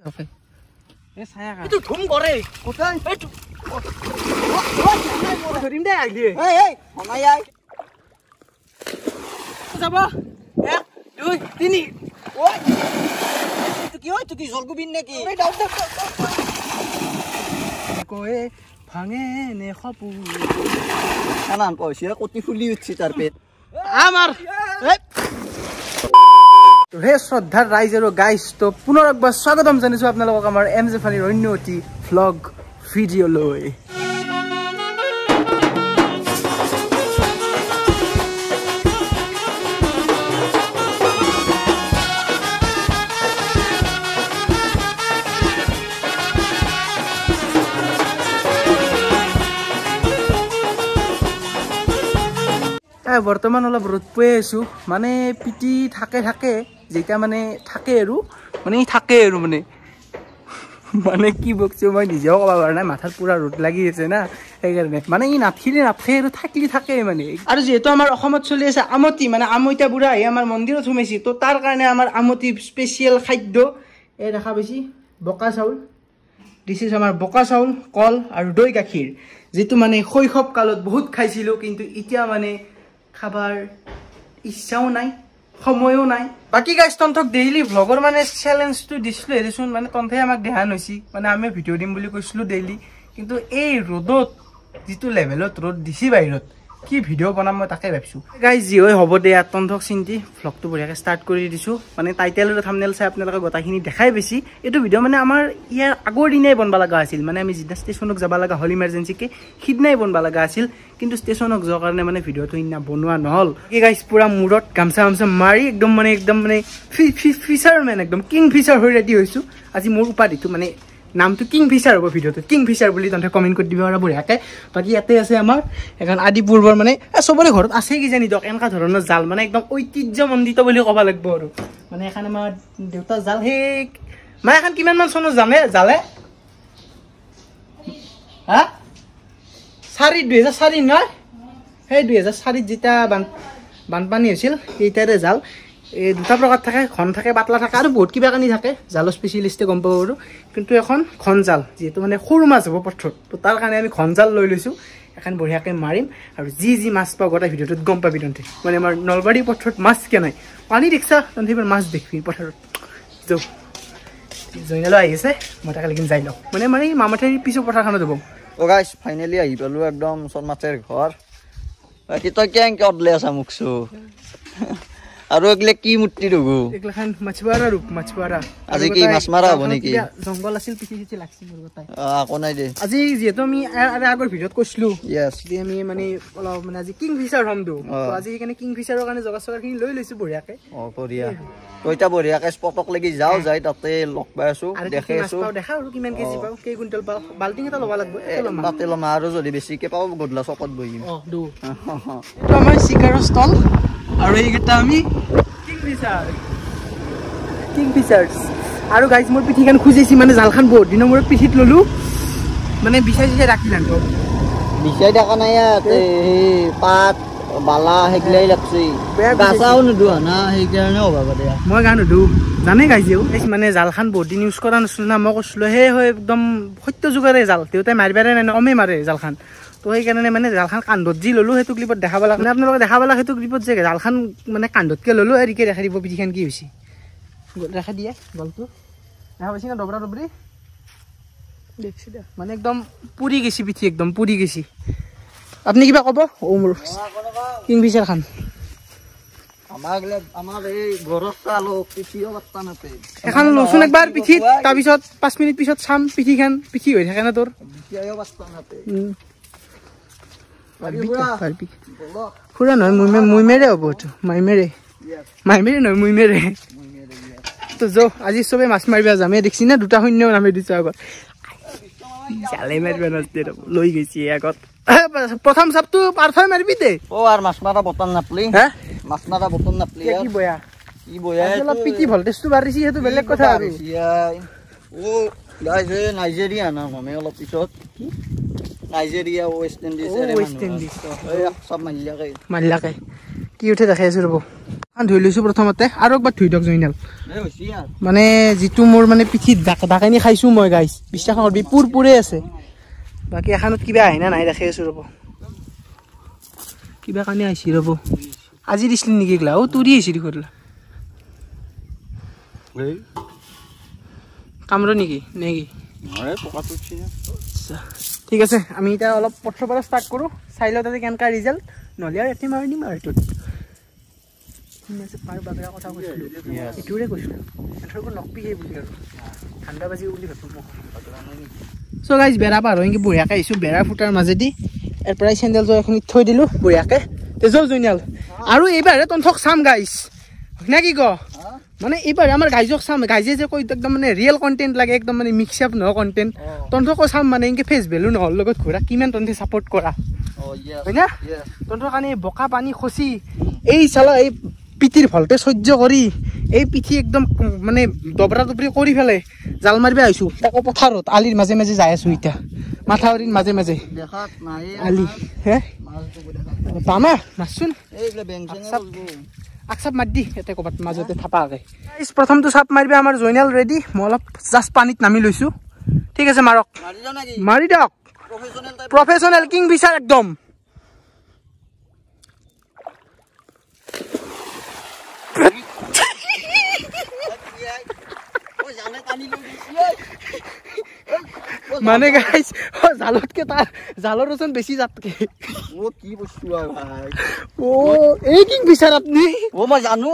Okay. Yes, saya kan. Itu thum kore. Kotai. Itu. ধরিম দে আইলি। Hey, hey, সময় আই। যাব। 1 2 3 ওই। তুই কি জলগুবিন নাকি? ওই দাও দাও। কয়ে ভাঙে নে খপু। নানান পয়সা কতি ফুলি উঠছি তার পেট। আমার তো হে শ্ৰদ্ধাৰ ৰাইজ আৰু গাইজ তো পুনৰ একবাৰ স্বাগতম জানিছো আপোনালোকক আমাৰ এম জে ফানিৰ অন্য অতি ভ্লগ ভিডিঅ'লৈ বৰ্তমান অলপ ৰ'দ পৰি আছো মানে পিটি থাকে যেটা মানে থাকে আৰু মানে মানে কি বকছো মই নিজেও ক'ব পৰা নাই মাথাত পুৰা ৰ'দ লাগি আছে না সেইকাৰণে মানে ই নাথিলে নাথে আৰু থাকিলি থাকে মানে আৰু যেহেতু আমাৰ অসমত চলি আছে আমতি মানে আমৈতা বুঢ়া আহি আমাৰ মন্দিৰত সোমাইছি তো তাৰ কাৰণে আমাৰ আমতি স্পেচিয়েল খাদ্য এই দেখা পাইছি বকা চাউল দিছ ইজ আমাৰ বকা চাউল কল আৰু দৈ গাখীৰ যেটো মানে শৈশৱ কালত বহুত খাইছিলো কিন্তু এতিয়া মানে খাবাৰ ইচ্ছাও নাই সময়ও নাই বাকি গাইজ তন্থক ডেইলি ভ্লগৰ মানে চ্যালেঞ্জটো দিছিলো এদিন মানে তন্থে আমাক ধ্যান হৈছি মানে আমি ভিডিঅ' দিম বুলি কৈছিলো ডেইলি কিন্তু এই ৰ'দত যিটো লেভেলত ৰ'দ দিছি বাহিৰত কি ভিডিঅ' বনাম মই তাকে ভাবিছো গাইজ যি হয় হ'ব দে তন্থক চিন্তি ভ্লগটো বঢ়িয়াকৈ ষ্টাৰ্ট কৰি দিছো মানে টাইটেল আৰু থাম্বনেল চাই আপোনালোকে গোটেইখিনি দেখাই বেছি এইটো ভিডিঅ' মানে আমাৰ ইয়াৰ আগৰ দিনাই বনবা লগা আছিল মানে আমি যিদিনা ষ্টেচনক যাব লগা হ'ল ইমাৰ্জেঞ্চিকে সিদিনাই বনবা লগা আছিল কিন্তু ষ্টেচনক যোৱাৰ কাৰণে মানে ভিডিঅ'টো ইনা বনোৱা নহ'ল কি গাইজ পুৰা মূৰত গামছা মাৰি একদম মানে ফিচাৰমেন একদম কিং ফিচাৰ হৈ ৰেডি হৈছো আজি মোৰ উপাধিটো মানে নামটো কিং ফিচাৰ হ'ব ভিডিঅ'টো কিং ফিচাৰ বুলি তহঁতে কমেণ্ট কৰি দিব আৰু বঢ়িয়াকৈ বাকী ইয়াতে আছে আমাৰ এখন আদি পূৰ্বৰ মানে চবৰে ঘৰত আছে কিজানি দিয়ক এনেকুৱা ধৰণৰ জাল মানে একদম ঐতিহ্যমণ্ডিত বুলি ক'ব লাগিব আৰু মানে এখন আমাৰ দেউতাৰ জাল সেই মানে এখন কিমানমান চনত জালে হা 2004 নহয় সেই 2004 যেতিয়া বানপানী হৈছিল সেইটাৰে জাল এই দুটা প্ৰকাৰ থাকে ঘন থাকে পাতলা থাকে আৰু বহুত কিবা কানি থাকে জালৰ স্পেচিয়েলিষ্টে গম পাব আৰু কিন্তু এখন ঘন জাল যিহেতু মানে সৰু মাছ হ'ব পথাৰত তো তাৰ কাৰণে আমি ঘন জাল লৈ লৈছোঁ এখন বঢ়িয়াকৈ মাৰিম আৰু যি মাছ পাওঁ গোটেই ভিডিঅ'টোত গম পাবি তহঁতে মানে আমাৰ নলবাৰী পথাৰত মাছ কিয় নাই পানী দেখিছা তহঁতে এইবাৰ মাছ দেখিবি পথাৰত যাওঁ জইনালৈ আহি আছে মই তাকে লেকিন যাই লওঁ মানে মামাঠাইৰ পিছৰ পথাৰখনত যাব ও গাইস ফাইনালি আহি পালো একদম শৰ্মাতেৰ ঘৰ বাকি তই কেংকে অদলে আছা মুখছো আৰু একলে কি মূৰ্তি ৰগু একলাখান মাছৱাৰা আজি কি মাছ মাৰা হ'ব নেকি জংগল আছিল পিছি লাগছি মোৰ গটাই আকো নাই দে আজি যেহেতু আমি আগৰ ভিডিঅ'ত কৈছিলো ইয়েস যে আমি মানে অলপ মানে আজি কিং ফিচাৰ হমদু তো আজি সেইকাৰণে কিং ফিচাৰৰ কাৰণে জগাছগাৰখিনি লৈ লৈছো বঢ়িয়াকে বঢ়িয়া তইটা বঢ়িয়াকে স্পটক লাগি যাও যাই তাতে লগ পাই আছো দেখে আছো দেখা আৰু কিমান কেজি পাও কেই কুইণ্টল পাও বাল্টিং এটা ল'ব লাগিব তাতে লমা আৰু যদি বেছিকে পাও গদলা চকত বহিম দু তো আমাৰ চিকাৰৰ ষ্টল আৰু এইকেইটা আমি কিং ফিচাৰ্ছ আৰু গাইজ মোৰ পিঠিখন খুজিছি মানে জালখন বহুত দিনৰ মূৰত পিঠিত ললো মানে বিচাই ৰাখি লাগ বিচাই দেখা নাই পাত বালা সেইগিলাই লাগছে গাছাও নুদু না সেইকাৰণে অভাৱ দিয়া মই গা নুদু জানে গাইজেও মানে জালখন বহুত দিন ইউজ কৰা নাছিলো না মই কৈছিলো সেই হয় একদম সত্য যুগৰে জাল দেউতাই মাৰিবাৰে নাই কমেই মাৰে জালখন তো সেইকাৰণে মানে জালখন কান্ধত যি ল'লো সেইটো ক্লিপত দেখাব লাগে মানে আপোনালোকে দেখাব লাগে সেইটো ক্লিপত যে জালখন মানে কান্ধতকৈ ল'লো এৰিকে দেখাই দিব পিঠিখন কি হৈছে দেখা দিয়ে গলটো দেখা পাইছি না ডবৰা ডবৰি দেখছি দে মানে একদম পুৰি গেছি পিঠি একদম পুৰি গেছি আপুনি কিবা ক'ব মোৰ কিং ফিচাৰ খান আমাৰ এই ঘৰত চালো পিঠিও বাত্তা নাতে এখন লচোন একবাৰ পিঠিত তাৰপিছত 5 মিনিট পিছত চাম পিঠিখন পিঠি হৈ থাকে না তোৰ পিঠিও বাত্তা নাতে খুৰা নহয় মুইমেৰে হ'ব এইটো মাইমেৰে নহয় মুইমেৰে তো যাওঁ আজি চবেই মাছ মাৰিব যামেই দেখছি না 2টা শূন্য নামি দিছোঁ আগত জালে মাৰিব নাচতে লৈ গৈছি আগত প্ৰথম চাপটো পাৰফাই মাৰিবি দে আৰু মাছ মাৰা বটন নাপলি মাছ মাৰা বটন নাপলি কি বয়া অলপ পিটি ভল্টেজটো বাঢ়িছি সেইটো বেলেগ কথা আৰু গাইজ নাইজেৰিয়া না মমে অলপ পিছত নাইজেৰিয়া ৱেষ্ট ইণ্ডিজ সব মাল্লাকে কি উঠে দেখাই আছো ৰ'ব ধুই লৈছো প্ৰথমতে আৰু একবাৰ ধুই দিয়ক জয়নাল মানে যিটো মোৰ মানে পিঠিত ডাকানি খাইছো মই গাইছ বিশ্বাস কৰবি পুৰপুৰে আছে বাকী এখানত কিবা আহে না নাই দেখি আছো ৰ'ব কিবা কানি আহিছি ৰ'ব আজি দিছিলি নেকি গলা তুৰি আহিছি দেখোলা কামৰো নেকি নেকি ঠিক আছে আমি এতিয়া অলপ প্ৰথমৰ পৰা ষ্টাৰ্ট কৰোঁ চাই লওঁ তাতে কেনেকুৱা ৰিজাল্ট নহ'লে আৰু এটি মাৰি দিম আৰু এইটোত পাৰ বাগৰা কথা কৈছিলোঁ এইটোৰে কৈছিলোঁ এঠৰবোৰ নকপিহে বুলি আৰু ঠাণ্ডা বাজি বুলি ভাবোঁ চ' গাইজ বেৰা পাৰ হৈ বঢ়িয়াকৈ আহিছোঁ বেৰা ফুটাৰ মাজেদি ইয়াৰ পৰাই চেণ্ডেলযোৰ এখিনিত থৈ দিলোঁ বঢ়িয়াকৈ তেজল জয়নাল আৰু এইবাৰে তন্থক চাম গাইজ নে কি ক মানে এইবাৰ আমাৰ গাইজক চাম গাইজে যে কৈ একদম মানে ৰিয়েল কণ্টেণ্ট লাগে একদম মানে মিক্স আপ নহয় কণ্টেণ্ট তন্থকো চাম মানে এনেকৈ ফেচ ভেলু নহ'ল লগত ঘূৰা কিমান তন্থে ছাপৰ্ট কৰা হয় না তন্থৰ কাৰণে বোকা পানী খচি এই চালা এই পিঠিৰ ভলতে সহ্য কৰি এই পিঠি একদম মানে দবৰা দবৰি কৰি পেলাই জাল মাৰিব আহিছোঁ তাকো পথাৰত আলিৰ মাজে মাজে যাই আছোঁ এতিয়া মাথাউৰিৰ মাজে মাজে আলি হে পামা মাছচোন চাপ মাৰি দি ইয়াতে ক'ৰবাত মাজতে থাপা আগে প্ৰথমটো চাপ মাৰিব আমাৰ জয়নাল ৰেডি মই অলপ জাষ্ট পানীত নামি লৈছোঁ ঠিক আছে মাৰক মাৰি দিয়ক প্ৰফেচনেল কিং ফিচাৰ একদম মানে গাইছ জালতকে তাৰ জালৰ ওজন বেছি যাতকে কি বস্তু ও এই কিং ফিচাৰ আপনি মই জানো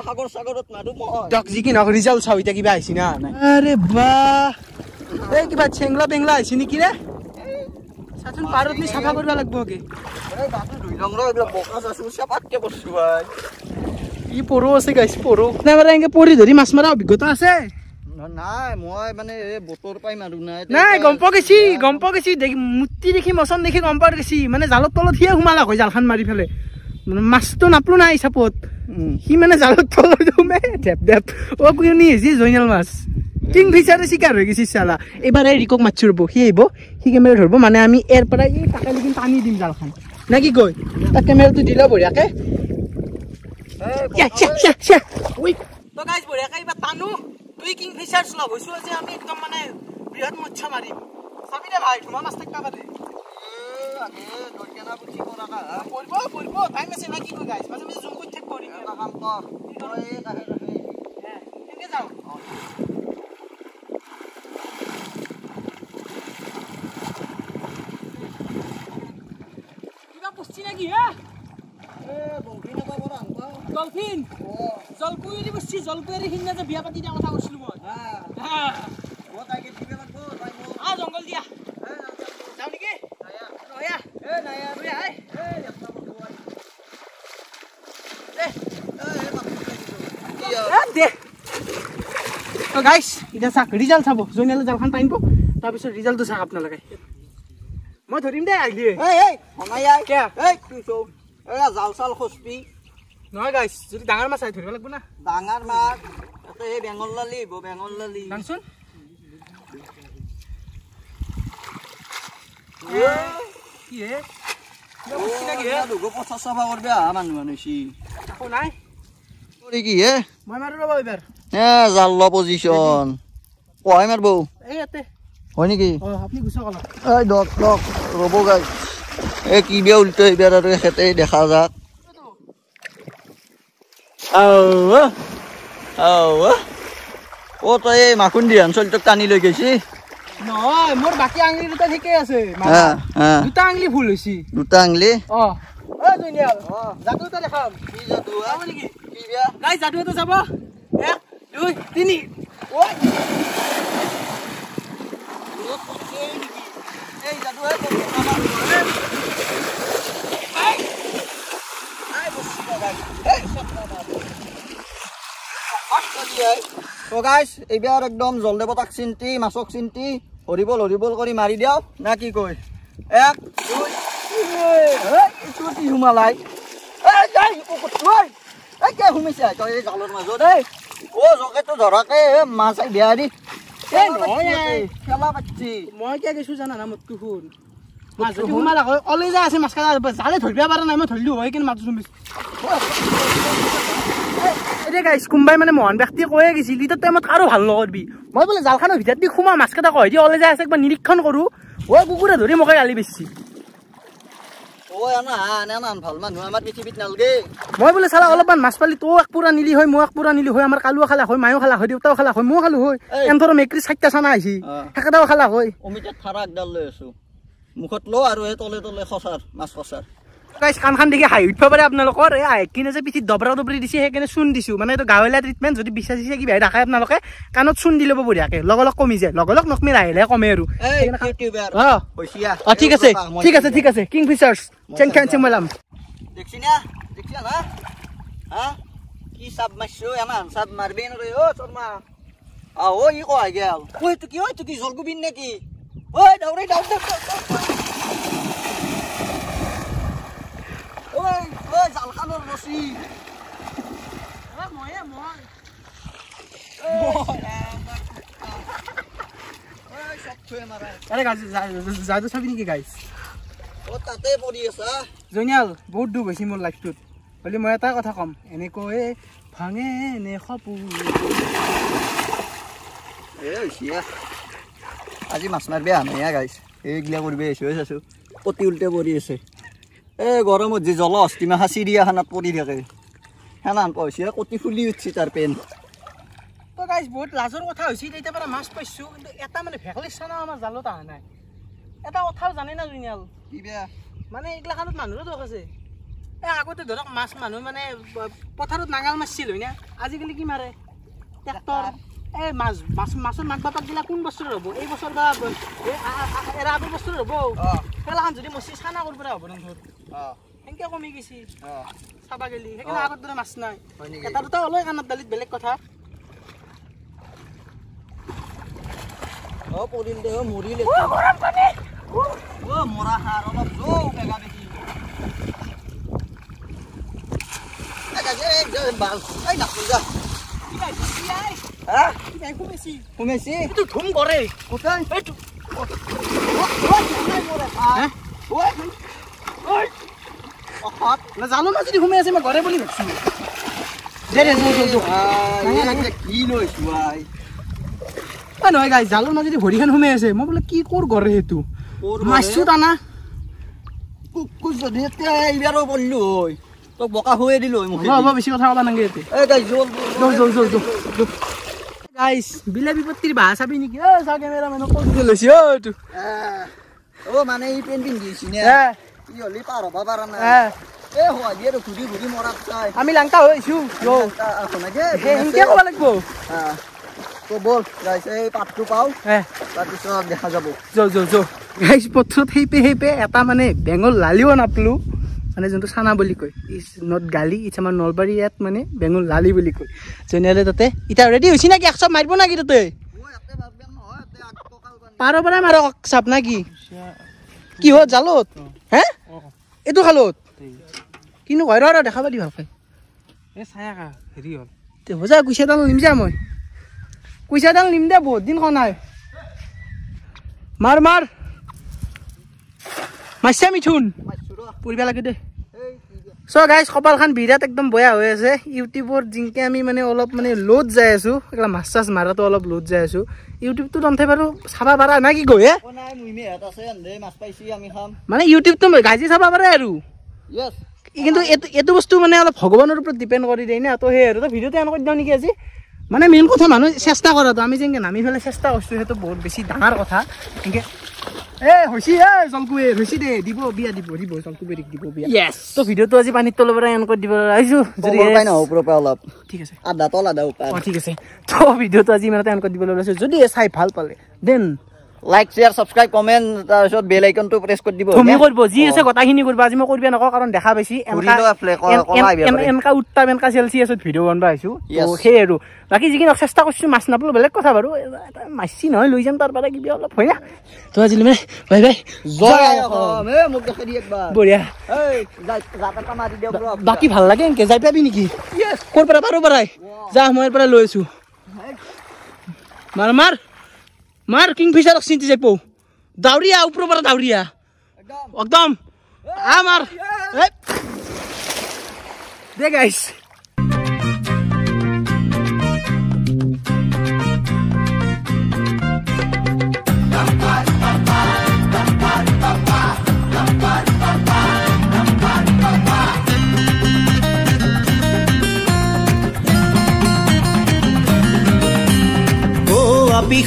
সাগৰ সাগৰত মাৰো মই যি কি নক ৰিজাল্ট চাও এতিয়া কিবা আহিছে না আৰে বাহ এই কিবা চেংলা বেংলা আহিছে নেকি ৰে সাচোন পাৰত নি সাফা কৰিব লাগিব কি এই বাপু দুই ৰং ৰ এইবিলাক বকা আছে চাপাতকে বস্তু ভাই ই পৰো আছে গাইছ পৰো না মানে এনেকে পৰি ধৰি মাছ মাৰা অভিজ্ঞতা আছে নাই মই মানে এই বতৰ পাই মাৰো নাই গম পাইছি দেখি মুতি দেখি মচন দেখি গম পাৰ গেছি মানে জালত তলত হিয়া ঘুমালা হয় জালখান মাৰি ফেলে মানে মাছটো নাপলো নাই হিচাপত সি মানে জালত তলত ঘুমে ঢেপ ঢেপ ও কুনি যি জয়নাল মাছ কিং ফিচাৰে চিকাৰ হৈ গেছি চালা এবাৰ এই ৰিকক মাছ ৰব সি আহিব সি কেমেৰা ধৰব মানে আমি এৰ পৰা এই তাকে লিখিন টানি দিম জালখান না কি কয় তাক কেমেৰাটো দিলা বঢ়িয়াকে ওই তো গাইজ বঢ়িয়াকে এবাৰ টানো তুই কিং ফিচাৰ লগ হৈছো যে আমি একদম মানে বৃহৎ মৎস্য মাৰিম চাবি দে ভাই ধুমা মাছ থাকবা পাতে আগে দৰকেনা বুজি কৰা কা পড়ব টাইম আছে না কি কই গাইজ মানে আমি জুম কৰি চেক কৰিম এটা কাম কৰ তই এই কাহে কেনে যাও কিবা পুষ্টি নাকি হে এ বংকি না বাবা আনবা ডলফিন জলকুইৰি বসছি জলকুইৰি হিন্না যে বিয়া পাতি দিয়া কথা কৈছিলো মই হ্যাঁ ও তাইকে দিবে লাগবো তাই মো আ জঙ্গল দিয়া যাও নেকি নয়া এ নয়া তুই আই এ একটা বন্ধু আই দে তো গাইস এটা চাক রিজাল্ট চাবো জয়নাল জালখান টাইমবো তাৰ পিছত ৰিজাল্টটো চাক আপোনালোকে মই ধৰিম দে আইলি এই হমায়া কে এই তুই চো এ জাল চাল খসপি নহয় গাইস যদি ডাঙৰ মাছ আই ধৰিব লাগিব না ডাঙৰ মাছ এতে এই বেঙল লালি ডাংচোন কি হে কি লাগি হে দুগো পছা সাফা কৰবে আ মানুহ আনছি আকো নাই কৰি কি হে মই মাৰো ৰব এবাৰ এ জাল পজিশন কয় মারবো এই এতে হয় নেকি আপনি গুছা কলা এই দক রব গাইস এ কি বিয়া উল্টো এবাৰ আৰু খেতে দেখা যাক ও তো এই মাখুন্দি অঞ্চলটো টানি লৈ গৈছি নহয় মোর বাকি আঙুলি দুটা ঠিকই আছে দুটা আঙুলি ভুল হইছি দুটা আঙুলি ও জয়নাল জাদু তো দেখাম কি জাদু যাব নেকি কি বিয়া গাইস জাদু তো যাব 1 2 3 ও এই জাদু হে তো গাইস এইবাৰ একদম জলদেৱতাক চিন্তি মাছক চিন্তি হৰিবল কৰি মাৰি দিও না কি কই 1 2 এই চুটি হুমালাই এই যাই কই এই কে হুমিছে তই এই জালৰ মাজত এই ও জকেটো ধৰাকে মাছ দিয়া দি এই নহয় খেলা পাচ্ছি মই কে গৈছো জানা না মতটো শুন মাছ যদি সোমালে হয় অলে যাই আছে মাছ কাটা জালে ধৰিব পৰা নাই মই ধৰিলো হয় কিন্তু মাছটো চুমিছো এতিয়া গাইছ কোনোবাই মানে মহান ব্যক্তিয়ে কৈয়ে গৈছিল ইটাৰ টাইমত আৰু ভাল নকৰবি মই বোলে জালখানৰ ভিতৰত দি সোমা মাছ কাটা কয় দি অলে যাই আছে একবাৰ নিৰীক্ষণ কৰোঁ কুকুৰে ধৰি মোকে গালি বেছি মই বোলে চালা অলপমান মাছ পালি তও এক পুৰা নিলি হয় মই এক পুৰা নিলি হয় আমাৰ কালুৱা খালা হয় মায়ো খালা হয় দেউতাও খালা হয় ময়ো খালো হয় এনথৰ মেকৰি 4টা চানা আহিছি সেকেটাও খালা হয় অমিতত থাৰা একডাল লৈ আছো মুখত ল আৰু এই তলে তলে খচাৰ মাছ খচাৰ গাইছ কাণখান দেখি হাঁহি উঠিব পাৰে আপোনালোকৰ এই আহি কিনে যে পিঠিত দবৰা দবৰি দিছে সেইকাৰণে চূণ দিছোঁ মানে এইটো গাঁৱলীয়া ট্ৰিটমেণ্ট যদি বিশ্বাস দিছে কিবা দেখায় আপোনালোকে কাণত চূণ দি ল'ব বঢ়িয়াকে লগৰ কমি যায় লগৰ নকমি আহিলে কমে আৰু ঠিক আছে ঠিক আছে ঠিক আছে কিং ফিচাৰ্ছ চেংমালাম দেখছি না হা কি সাব মাছছো এমান সাব মারবে না রে ও শর্মা ও ই কো আই গেল ওই তুই কি জলগু বিন নাকি ওই দাউরে দাউ ওই জালখানোর রসি আরে গাইছ যাইতো চাবি নেকি গাইছ ও তাতে পড়ি আছে জনিয়াল বহুত দুখ হৈছে মোৰ লাইফটোত বলি মই এটা কথা কম এনেকৈ ভাঙে নে সপোন আজি মাছ মারবে আনে গাইছ এইগিলা করবে আছো অতি উল্টে পড়ি আছে গরমত যে জল অস্তিমা চিড়িয়াখানাত পড়ি থাকে সেনান পয়সা কতি ফুলি উঠছি তার পেন তো গাইছ বহুত লাজৰ কথা হৈছে এতিয়া পৰা মাছ পাইছো কিন্তু এটা মানে ভেকলিছ চানা আমাৰ জালত আহা নাই এটা কথাও জানে না জুনিয়াল কি বেয়া মানে এইগিলাখানত মানুহৰো দোষ আছে আগতে ধৰক মাছ মানুহ মানে পথাৰত নাঙাল মাৰছিল হয় না আজিকালি কি মাৰে ট্ৰেক্টৰ মাছৰ মাক বাপাক গিলা কোন বছৰ হ'ব এই বছৰ বা এৰা আগৰ বছৰ হ'ব পেলাখান যদি মচি চানা কৰিব হ'ব ধৰ সেনেকৈ কমি গৈছি চাবা গেলি সেইকাৰণে আগৰ দৰে মাছ নাই এটা দুটা ওলাই কাণত দালিত বেলেগ কথা পৰিল দে মৰিলে মৰা সাৰ অলপ জৌ বেগা দেখি জানো না যদি সোমাই আছে মই ঘৰে বুলি ভাবছো নহয় গাই জালৰ মাজেদি ভৰিখন সোমাই আছে মই বোলে কি কৰ ঘৰে সেইটো মাছটো টানা যদি এইবাৰো পঢ়িলো হয় তোক বোকা হৈ দিলো বেছি কথা ক'বা নাগে গাইছ বিলা বিপত্তিৰ বাহ চাবি নেকি চা কেমেৰা মেন কৈ লৈছি মানে এই পেন পিন্ধিছি নে ই হলি পাৰ হ'ব পাৰা নাই হোৱালি আৰু ঘূৰি ঘূৰি মৰাত চাই আমি লাংটা হৈছো সেনেকে ক'ব লাগিব তো বল গাইছ এই পাতটো পাওঁ তাৰপিছত দেখা যাব গাইছ পথৰত সেইপে এটা মানে বেঙৰ লালিও নাপলো মানে যোনটো চানা বুলি কয় ইজ নট গালি ইটছ আমাৰ নলবাৰী ইয়াত মানে বেঙৰ লালি বুলি কয় জেনেৰেলে তাতে এতিয়া ৰেডি হৈছে নাকি এক চাপ মাৰিব নাকি তাতে পাৰৰ পৰাই মাৰ চাপ না কি হ'ল জালত হে এইটো খালত কিন্তু হয় ৰ দেখা পালি ভালকে হেৰি হ'ল বজা কুইচাডাল নিম যা মই কুইচাডাল নিম দে বহুত দিন খোৱা নাই মাৰ মাছছা মিঠুন পৰিব লাগে দে চ' গাইছ কপালখন বিৰাট একদম বেয়া হৈ আছে ইউটিউবত জিংকে আমি মানে অলপ মানে লোড যাই আছো মাছ চাছ মাৰাটো অলপ লোড যাই আছো ইউটিউবটো তন্থে বাৰু চাবা পাৰা না কি কয় মানে ইউটিউবটো গাজি চাবা পাৰে আৰু কিন্তু এইটো বস্তু মানে অলপ ভগৱানৰ ওপৰত ডিপেণ্ড কৰি দিয়ে না তো সেই আৰু ভিডিঅ'টো এনে কৰি দিওঁ নেকি আজি মানে মেইন কথা মানুহ চেষ্টা কৰাটো আমি যেনেকৈ নামি পেলাই চেষ্টা কৰিছোঁ সেইটো বহুত বেছি ডাঙৰ কথা এনেকৈ হৈছে জলকুৱে হৈছে দে দিব বিয়া দিব জলকুৱেৰিক দিব বিয়া তো ভিডিঅ'টো আজি পানীৰ তলৰ পৰা এনকৈ দিব আহিছোঁ অলপ ঠিক আছে আধা তল আধা ঠিক আছে তো ভিডিঅ'টো আজি ইমানতে এনকৈ দিব ওলাইছোঁ যদি চাই ভাল পালে দেন লাইক শেয়ার সাবস্ক্রাইব কমেন্ট তাৰপিছত বেল আইকনটো প্ৰেছ কৰি দিব তুমি কৰিব যি আছে কথাখিনি কৰিব আজি মই কৰিব নকওঁ কাৰণ দেখা পাইছি এনকা উত্তাপ এনকা সেলসিয়াছত ভিডিঅ' বনবা আইছো তো সেই আৰু বাকি যিখিনি চেষ্টা কৰিছো মাছ নাপালো বেলেগ কথা বাৰু মাছছি নহয় লৈ যাম তাৰ পৰা কিবা অলপ হয় না তো আজি বাই বাই জয় অসম মোক দেখাই দি একবাৰ বঢ়িয়া জাটা মাৰি দিও বাকি ভাল লাগে এনকে যাই পাবি নেকি কোৰ পৰা পাৰো পৰাই যা মই পৰা লৈ আছো মাৰ কিংফিচাৰক চিন্তি যাই পো দাউৰিয়া ওপৰৰ পৰা দাউৰিয়া একদম আমাৰ দে গাইস আপি